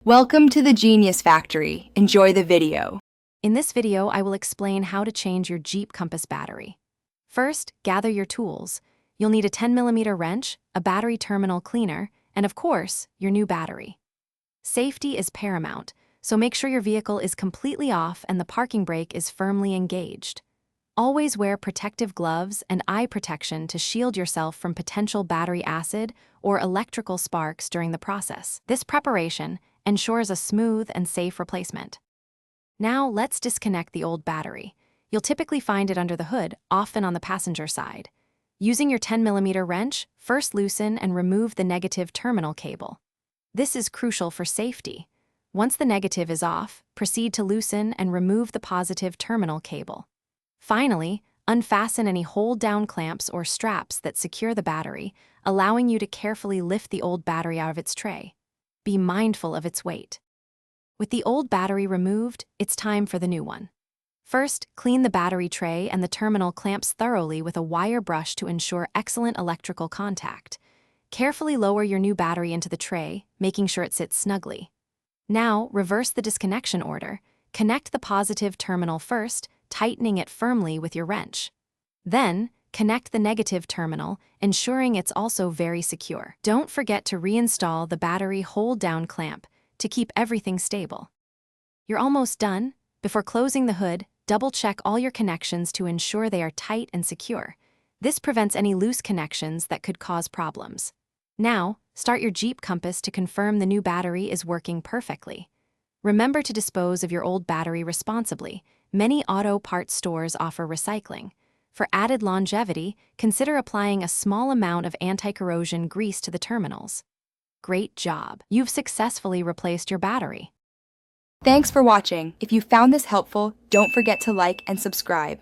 Welcome to the Genius Factory. Enjoy the video. In this video, I will explain how to change your Jeep Compass battery. First, gather your tools. You'll need a 10mm wrench, a battery terminal cleaner, and of course, your new battery. Safety is paramount, so make sure your vehicle is completely off and the parking brake is firmly engaged. Always wear protective gloves and eye protection to shield yourself from potential battery acid or electrical sparks during the process. This preparation ensures a smooth and safe replacement. Now let's disconnect the old battery. You'll typically find it under the hood, often on the passenger side. Using your 10mm wrench, first loosen and remove the negative terminal cable. This is crucial for safety. Once the negative is off, proceed to loosen and remove the positive terminal cable. Finally, unfasten any hold-down clamps or straps that secure the battery, allowing you to carefully lift the old battery out of its tray. Be mindful of its weight. With the old battery removed, it's time for the new one. First, clean the battery tray and the terminal clamps thoroughly with a wire brush to ensure excellent electrical contact. Carefully lower your new battery into the tray, making sure it sits snugly. Now, reverse the disconnection order. Connect the positive terminal first, tightening it firmly with your wrench. Then, connect the negative terminal, ensuring it's also very secure. Don't forget to reinstall the battery hold-down clamp to keep everything stable. You're almost done. Before closing the hood, double-check all your connections to ensure they are tight and secure. This prevents any loose connections that could cause problems. Now, start your Jeep Compass to confirm the new battery is working perfectly. Remember to dispose of your old battery responsibly. Many auto parts stores offer recycling. For added longevity, consider applying a small amount of anti-corrosion grease to the terminals. Great job! You've successfully replaced your battery. Thanks for watching. If you found this helpful, don't forget to like and subscribe.